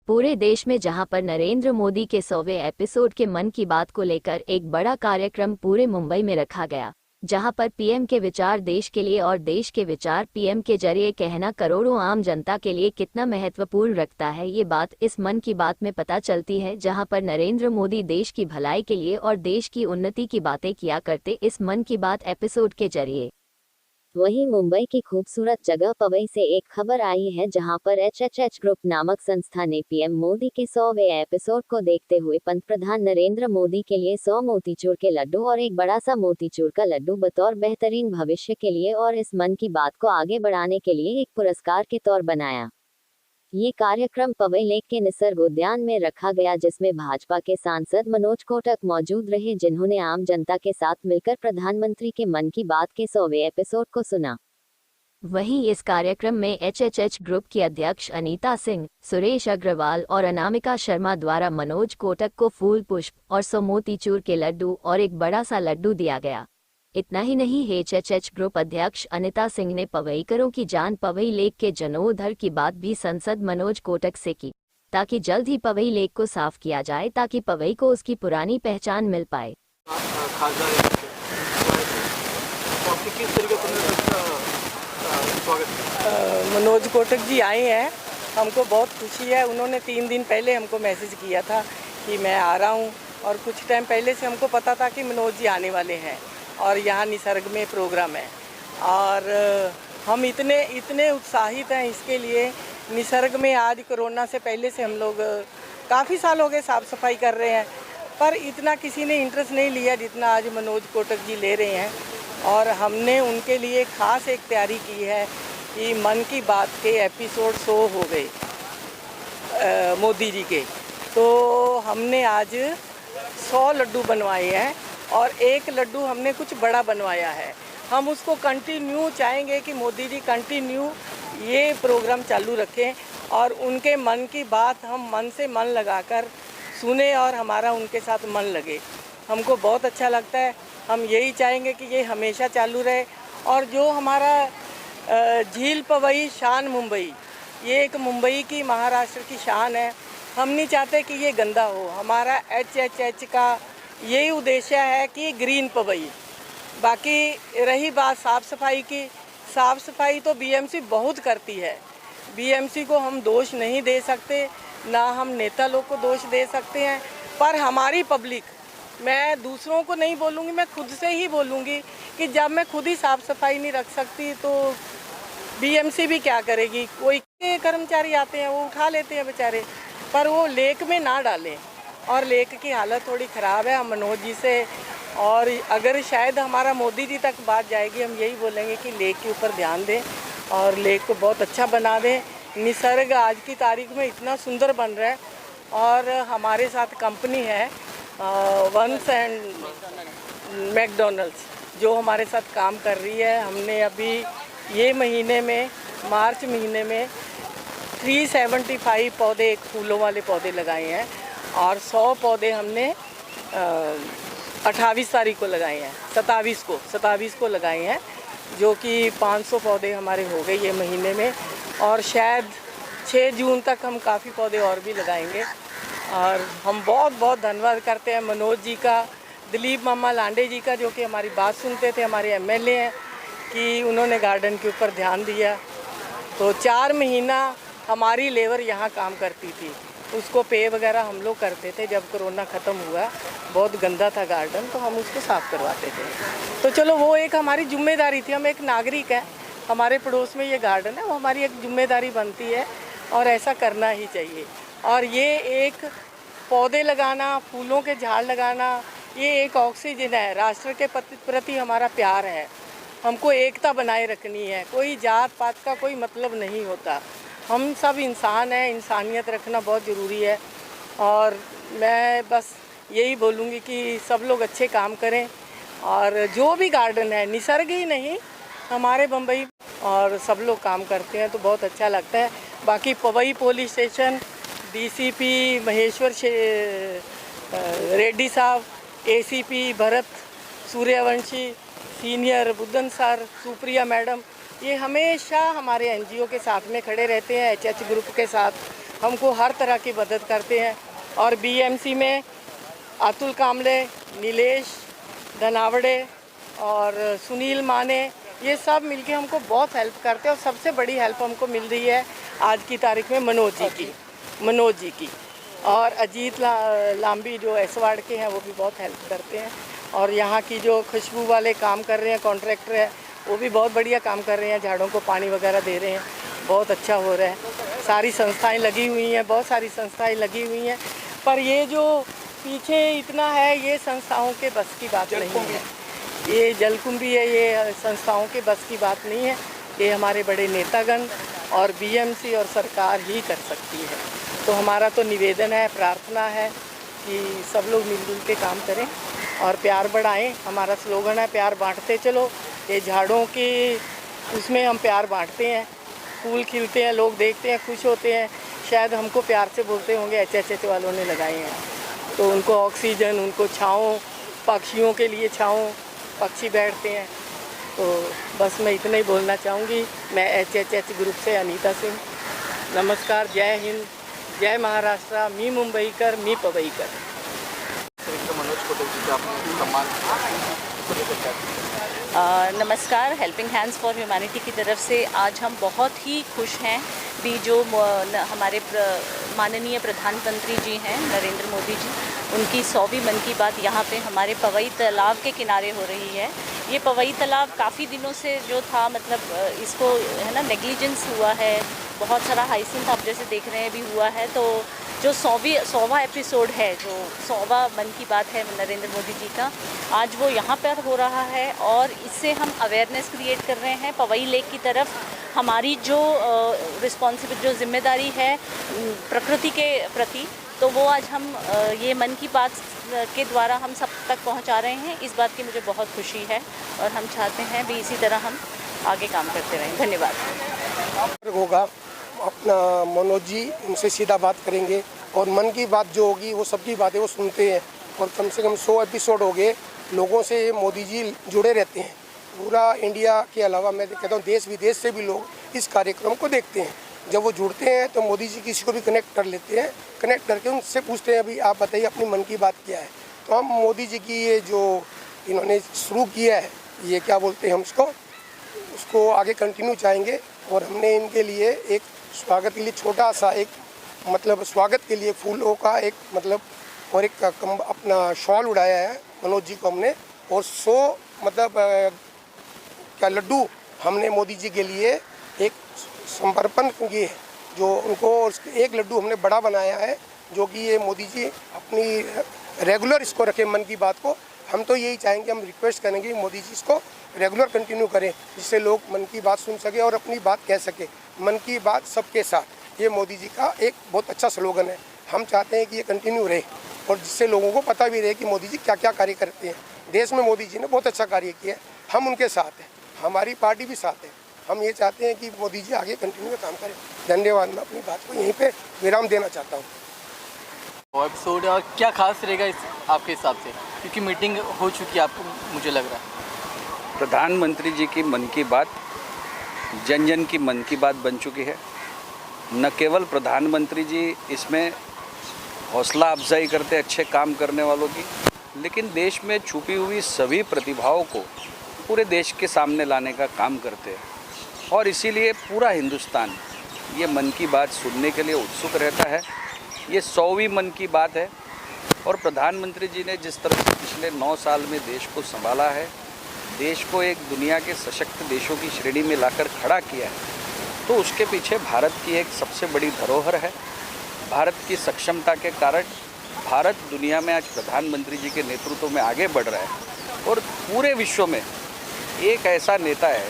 पूरे देश में जहां पर नरेंद्र मोदी के 100वें एपिसोड के मन की बात को लेकर एक बड़ा कार्यक्रम पूरे मुंबई में रखा गया, जहां पर पीएम के विचार देश के लिए और देश के विचार पीएम के जरिए कहना करोड़ों आम जनता के लिए कितना महत्वपूर्ण रखता है, ये बात इस मन की बात में पता चलती है। जहां पर नरेंद्र मोदी देश की भलाई के लिए और देश की उन्नति की बातें किया करते इस मन की बात एपिसोड के जरिए। वहीं मुंबई की खूबसूरत जगह पवई से एक खबर आई है, जहां पर एचएचएच ग्रुप नामक संस्था ने पीएम मोदी के 100वें एपिसोड को देखते हुए पंतप्रधान नरेंद्र मोदी के लिए 100 मोतीचूर के लड्डू और एक बड़ा सा मोतीचूर का लड्डू बतौर बेहतरीन भविष्य के लिए और इस मन की बात को आगे बढ़ाने के लिए एक पुरस्कार के तौर बनाया। ये कार्यक्रम पवई लेक के निसर्ग उद्यान में रखा गया, जिसमें भाजपा के सांसद मनोज कोटक मौजूद रहे, जिन्होंने आम जनता के साथ मिलकर प्रधानमंत्री के मन की बात के 100वें एपिसोड को सुना। वहीं इस कार्यक्रम में एचएचएच ग्रुप की अध्यक्ष अनीता सिंह, सुरेश अग्रवाल और अनामिका शर्मा द्वारा मनोज कोटक को फूल पुष्प और 100 मोतीचूर के लड्डू और एक बड़ा सा लड्डू दिया गया। इतना ही नहीं, एचएचएच ग्रुप अध्यक्ष अनिता सिंह ने पवईकरों की जान पवई लेक के जनोधर की बात भी सांसद मनोज कोटक से की, ताकि जल्द ही पवई लेक को साफ किया जाए, ताकि पवई को उसकी पुरानी पहचान मिल पाए। मनोज कोटक जी आए हैं, हमको बहुत खुशी है। उन्होंने 3 दिन पहले हमको मैसेज किया था कि मैं आ रहा हूँ, और कुछ टाइम पहले से हमको पता था कि मनोज जी आने वाले हैं और यहाँ निसर्ग में प्रोग्राम है। और हम इतने उत्साहित हैं इसके लिए। निसर्ग में आज कोरोना से पहले से हम लोग काफ़ी साल हो गए साफ़ सफाई कर रहे हैं, पर इतना किसी ने इंटरेस्ट नहीं लिया जितना आज मनोज कोटक जी ले रहे हैं। और हमने उनके लिए ख़ास एक तैयारी की है कि मन की बात के एपिसोड 100 हो गए मोदी जी के, तो हमने आज 100 लड्डू बनवाए हैं और एक लड्डू हमने कुछ बड़ा बनवाया है। हम उसको कंटिन्यू चाहेंगे कि मोदी जी कंटिन्यू ये प्रोग्राम चालू रखें और उनके मन की बात हम मन से मन लगाकर सुने और हमारा उनके साथ मन लगे। हमको बहुत अच्छा लगता है। हम यही चाहेंगे कि ये हमेशा चालू रहे। और जो हमारा झील पवई शान मुंबई, ये एक मुंबई की महाराष्ट्र की शान है। हम नहीं चाहते कि ये गंदा हो। हमारा एचएचएच का यही उद्देश्य है कि ग्रीन पवई। बाकी रही बात साफ़ सफाई की, साफ़ सफाई तो बीएमसी बहुत करती है। बीएमसी को हम दोष नहीं दे सकते, ना हम नेता लोग को दोष दे सकते हैं, पर हमारी पब्लिक, मैं दूसरों को नहीं बोलूँगी, मैं खुद से ही बोलूँगी कि जब मैं खुद ही साफ़ सफाई नहीं रख सकती तो बीएमसी भी क्या करेगी। कोई कर्मचारी आते हैं वो उठा लेते हैं बेचारे, पर वो लेक में ना डालें। और लेक की हालत थोड़ी ख़राब है। हम मनोज जी से, और अगर शायद हमारा मोदी जी तक बात जाएगी, हम यही बोलेंगे कि लेक के ऊपर ध्यान दें और लेक को बहुत अच्छा बना दें। निसर्ग आज की तारीख में इतना सुंदर बन रहा है। और हमारे साथ कंपनी है वंस एंड मैकडॉनल्ड्स, जो हमारे साथ काम कर रही है। हमने अभी ये महीने में, मार्च महीने में 375 पौधे, एक फूलों वाले पौधे लगाए हैं और 100 पौधे हमने 28 तारीख को लगाए हैं, 27 को लगाए हैं, जो कि 500 पौधे हमारे हो गए ये महीने में। और शायद 6 जून तक हम काफ़ी पौधे और भी लगाएंगे। और हम बहुत बहुत धन्यवाद करते हैं मनोज जी का, दिलीप मामा लांडे जी का, जो कि हमारी बात सुनते थे, हमारे एमएलए हैं, कि उन्होंने गार्डन के ऊपर ध्यान दिया। तो 4 महीना हमारी लेबर यहाँ काम करती थी, उसको पे वगैरह हम लोग करते थे। जब कोरोना ख़त्म हुआ, बहुत गंदा था गार्डन, तो हम उसको साफ़ करवाते थे। तो चलो, वो एक हमारी जिम्मेदारी थी। हम एक नागरिक हैं, हमारे पड़ोस में ये गार्डन है, वो हमारी एक जिम्मेदारी बनती है और ऐसा करना ही चाहिए। और ये एक पौधे लगाना, फूलों के झाड़ लगाना, ये एक ऑक्सीजन है। राष्ट्र के प्रति हमारा प्यार है। हमको एकता बनाए रखनी है। कोई जात पात का कोई मतलब नहीं होता। हम सब इंसान हैं, इंसानियत रखना बहुत ज़रूरी है। और मैं बस यही बोलूँगी कि सब लोग अच्छे काम करें। और जो भी गार्डन है, निसर्ग ही नहीं, हमारे बम्बई और सब लोग काम करते हैं, तो बहुत अच्छा लगता है। बाकी Powai police station, DCP Maheshwar Reddy साहब, ACP Bharat Suryavanshi, senior Buddhan sir, Supriya madam, ये हमेशा हमारे एनजीओ के साथ में खड़े रहते हैं, एचएच ग्रुप के साथ। हमको हर तरह की मदद करते हैं। और बीएमसी में अतुल कामले, नीलेश धनावड़े और सुनील माने, ये सब मिलके हमको बहुत हेल्प करते हैं। और सबसे बड़ी हेल्प हमको मिल रही है आज की तारीख में मनोज जी की। और अजीत लांबी जो एसवाड़ के हैं वो भी बहुत हेल्प करते हैं। और यहाँ की जो खुशबू वाले काम कर रहे हैं कॉन्ट्रैक्टर है, वो भी बहुत बढ़िया काम कर रहे हैं, झाड़ों को पानी वगैरह दे रहे हैं, बहुत अच्छा हो रहा है। सारी संस्थाएं लगी हुई हैं, बहुत सारी संस्थाएं लगी हुई हैं, पर ये जो पीछे इतना है ये संस्थाओं के बस की बात नहीं है। ये जलकुंभी है, ये संस्थाओं के बस की बात नहीं है। ये हमारे बड़े नेतागण और बीएमसी और सरकार ही कर सकती है। तो हमारा तो निवेदन है, प्रार्थना है कि सब लोग मिलजुल के काम करें और प्यार बढ़ाएं। हमारा स्लोगन है प्यार बांटते चलो। ये झाड़ों के उसमें हम प्यार बांटते हैं, फूल खिलते हैं, लोग देखते हैं, खुश होते हैं। शायद हमको प्यार से बोलते होंगे एचएचएच वालों ने लगाए हैं, तो उनको ऑक्सीजन, उनको छाँव, पक्षियों के लिए छाँव, पक्षी बैठते हैं। तो बस मैं इतना ही बोलना चाहूँगी। मैं एचएचएच ग्रुप से अनीता सिंह, नमस्कार, जय हिंद, जय महाराष्ट्र, मी मुंबईकर, मी पवईकर। मनोज कोटक जी का आपने सम्मान नमस्कार, हेल्पिंग हैंड्स फॉर ह्यूमैनिटी की तरफ से आज हम बहुत ही खुश हैं भी जो हमारे माननीय प्रधानमंत्री जी हैं नरेंद्र मोदी जी, उनकी 100वीं मन की बात यहाँ पे हमारे पवई तालाब के किनारे हो रही है। ये पवई तालाब काफ़ी दिनों से जो था, मतलब इसको है ना नेग्लिजेंस हुआ है, बहुत सारा हाइसिंथ आप जैसे देख रहे हैं भी हुआ है। तो जो 100वां एपिसोड है, जो 100वां मन की बात है नरेंद्र मोदी जी का, आज वो यहाँ पर हो रहा है और इससे हम अवेयरनेस क्रिएट कर रहे हैं पवई लेक की तरफ। हमारी जो रिस्पॉन्सिबिलिटी, जो जिम्मेदारी है प्रकृति के प्रति, तो वो आज हम ये मन की बात के द्वारा हम सब तक पहुंचा रहे हैं। इस बात की मुझे बहुत खुशी है और हम चाहते हैं भी इसी तरह हम आगे काम करते रहें। धन्यवाद। होगा अपना मनोज जी, उनसे सीधा बात करेंगे और मन की बात जो होगी वो सबकी बातें वो सुनते हैं। और कम से कम 100 एपिसोड हो गए, लोगों से मोदी जी जुड़े रहते हैं। पूरा इंडिया के अलावा मैं कहता हूँ देश विदेश से भी लोग इस कार्यक्रम को देखते हैं। जब वो जुड़ते हैं तो मोदी जी किसी को भी कनेक्ट कर लेते हैं, कनेक्ट करके उनसे पूछते हैं अभी आप बताइए अपनी मन की बात क्या है। तो हम मोदी जी की ये जो इन्होंने शुरू किया है, ये क्या बोलते हैं हम उसको आगे कंटिन्यू चाहेंगे। और हमने इनके लिए एक स्वागत के लिए छोटा सा एक मतलब स्वागत के लिए फूलों का एक मतलब और एक अपना शॉल उड़ाया है मनोज जी को हमने। और 100 मतलब क्या लड्डू हमने मोदी जी के लिए एक समर्पण किए, जो उनको एक लड्डू हमने बड़ा बनाया है, जो कि ये मोदी जी अपनी रेगुलर इसको रखें मन की बात को। हम तो यही चाहेंगे, हम रिक्वेस्ट करेंगे कि मोदी जी इसको रेगुलर कंटिन्यू करें, जिससे लोग मन की बात सुन सके और अपनी बात कह सके। मन की बात सबके साथ, ये मोदी जी का एक बहुत अच्छा स्लोगन है। हम चाहते हैं कि ये कंटिन्यू रहे और जिससे लोगों को पता भी रहे कि मोदी जी क्या क्या कार्य करते हैं। देश में मोदी जी ने बहुत अच्छा कार्य किया है, हम उनके साथ हैं, हमारी पार्टी भी साथ है। हम ये चाहते हैं कि मोदी जी आगे कंटिन्यू काम करें। धन्यवाद। मैं अपनी बात को यहीं पे विराम देना चाहता हूँ। एपिसोड क्या खास रहेगा इस आपके हिसाब से, क्योंकि मीटिंग हो चुकी है आपको, मुझे लग रहा है प्रधानमंत्री जी की मन की बात जन जन की मन की बात बन चुकी है। न केवल प्रधानमंत्री जी इसमें हौसला अफजाई करते अच्छे काम करने वालों की, लेकिन देश में छुपी हुई सभी प्रतिभाओं को पूरे देश के सामने लाने का काम करते हैं। और इसीलिए पूरा हिंदुस्तान ये मन की बात सुनने के लिए उत्सुक रहता है। ये 100वीं मन की बात है और प्रधानमंत्री जी ने जिस तरह से पिछले 9 साल में देश को संभाला है, देश को एक दुनिया के सशक्त देशों की श्रेणी में लाकर खड़ा किया है, तो उसके पीछे भारत की एक सबसे बड़ी धरोहर है। भारत की सक्षमता के कारण भारत दुनिया में आज प्रधानमंत्री जी के नेतृत्व में आगे बढ़ रहा है और पूरे विश्व में एक ऐसा नेता है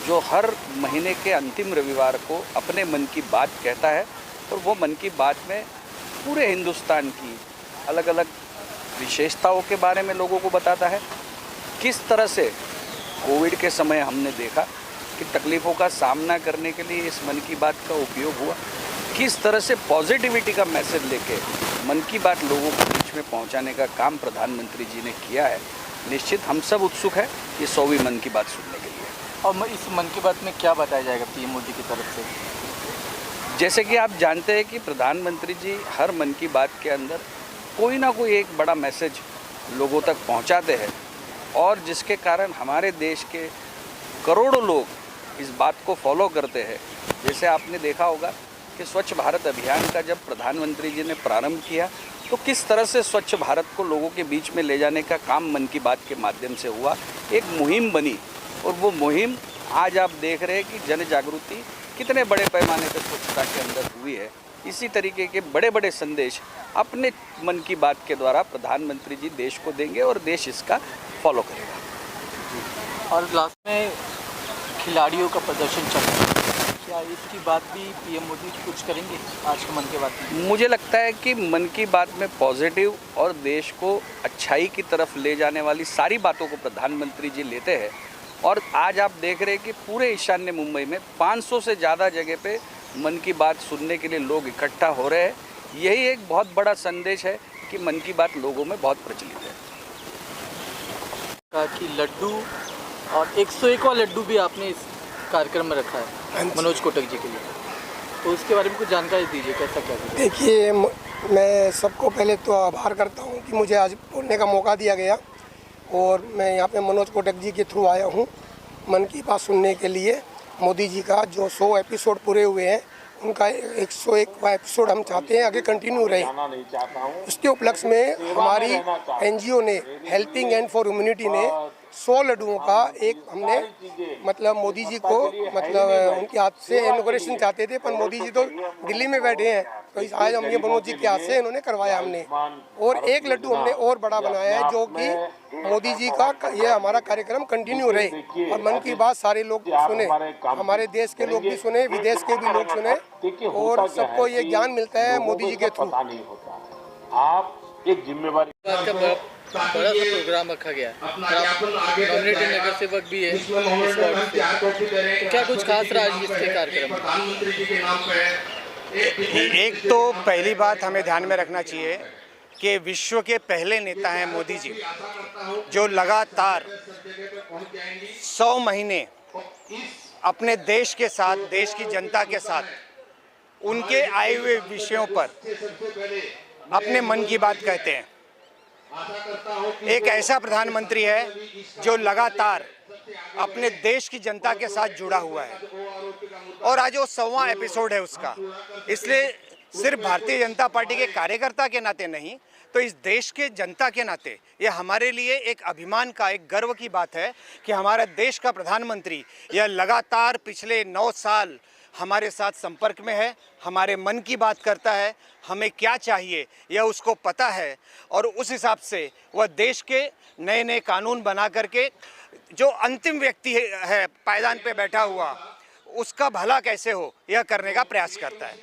जो हर महीने के अंतिम रविवार को अपने मन की बात कहता है और वो मन की बात में पूरे हिंदुस्तान की अलग अलग विशेषताओं के बारे में लोगों को बताता है। किस तरह से कोविड के समय हमने देखा कि तकलीफ़ों का सामना करने के लिए इस मन की बात का उपयोग हुआ, किस तरह से पॉजिटिविटी का मैसेज लेके मन की बात लोगों के बीच में पहुंचाने का काम प्रधानमंत्री जी ने किया है। निश्चित हम सब उत्सुक है ये 100वीं मन की बात सुनने के लिए। और इस मन की बात में क्या बताया जाएगा पीएम मोदी की तरफ से? जैसे कि आप जानते हैं कि प्रधानमंत्री जी हर मन की बात के अंदर कोई ना कोई एक बड़ा मैसेज लोगों तक पहुंचाते हैं और जिसके कारण हमारे देश के करोड़ों लोग इस बात को फॉलो करते हैं। जैसे आपने देखा होगा कि स्वच्छ भारत अभियान का जब प्रधानमंत्री जी ने प्रारंभ किया तो किस तरह से स्वच्छ भारत को लोगों के बीच में ले जाने का काम मन की बात के माध्यम से हुआ, एक मुहिम बनी और वो मुहिम आज आप देख रहे हैं कि जन जागृति कितने बड़े पैमाने पर स्वच्छता के अंदर हुई है। इसी तरीके के बड़े बड़े संदेश अपने मन की बात के द्वारा प्रधानमंत्री जी देश को देंगे और देश इसका फॉलो करेगा। और लास्ट में खिलाड़ियों का प्रदर्शन चल रहा है, क्या इसकी बात भी पीएम मोदी कुछ करेंगे आज के मन की बात में? मुझे लगता है कि मन की बात में पॉजिटिव और देश को अच्छाई की तरफ ले जाने वाली सारी बातों को प्रधानमंत्री जी लेते हैं और आज आप देख रहे हैं कि पूरे ईशान्य मुंबई में 500 से ज़्यादा जगह पे मन की बात सुनने के लिए लोग इकट्ठा हो रहे हैं। यही एक बहुत बड़ा संदेश है कि मन की बात लोगों में बहुत प्रचलित है। कहा कि लड्डू और 101वां लड्डू भी आपने इस कार्यक्रम में रखा है मनोज कोटक जी के लिए, तो उसके बारे में कुछ जानकारी दीजिए, कैसा क्या? देखिए, मैं सबको पहले तो आभार करता हूँ कि मुझे आज बोलने का मौका दिया गया और मैं यहाँ पे मनोज कोटक जी के थ्रू आया हूँ मन की बात सुनने के लिए। मोदी जी का जो 100 एपिसोड पूरे हुए हैं उनका 101वां एपिसोड हम चाहते हैं आगे कंटिन्यू रहे। उसके उपलक्ष्य में हमारी एनजीओ ने हेल्पिंग हैंड फॉर ह्यूमैनिटी ने 100 लड्डुओं का एक हमने मतलब मोदी जी को मतलब उनके हाथ से इनॉग्रेशन चाहते थे, पर मोदी जी तो दिल्ली में बैठे हैं, तो इस आज हम ये मनोज जी के हाथ से इन्होंने करवाया हमने। और एक लड्डू हमने और बड़ा बनाया है जो कि मोदी जी का ये हमारा कार्यक्रम कंटिन्यू रहे और मन की बात सारे लोग सुने, हमारे देश के लोग भी सुने, विदेश के भी लोग सुने और सबको ये ज्ञान मिलता है मोदी जी के थ्रू। आप एक जिम्मेवारी बड़ा सा प्रोग्राम रखा गया है और आप कम्युनिटी नगर सेवक भी है इस वार्ड से, क्या कुछ खास रहा है इसके कार्यक्रम में? एक तो पहली बात हमें ध्यान में रखना चाहिए कि विश्व के पहले नेता हैं मोदी जी, जो लगातार 100 महीने अपने देश के साथ, देश की जनता के साथ उनके आए हुए विषयों पर अपने मन की बात कहते हैं। एक ऐसा प्रधानमंत्री है जो लगातार अपने देश की जनता के साथ जुड़ा हुआ है और आज वो 100वां एपिसोड है उसका। इसलिए सिर्फ भारतीय जनता पार्टी के कार्यकर्ता के नाते नहीं, तो इस देश के जनता के नाते ये हमारे लिए एक अभिमान का, एक गर्व की बात है कि हमारे देश का प्रधानमंत्री यह लगातार पिछले 9 साल हमारे साथ संपर्क में है, हमारे मन की बात करता है, हमें क्या चाहिए यह उसको पता है और उस हिसाब से वह देश के नए नए कानून बना करके जो अंतिम व्यक्ति है पायदान पे बैठा हुआ उसका भला कैसे हो यह करने का प्रयास करता है।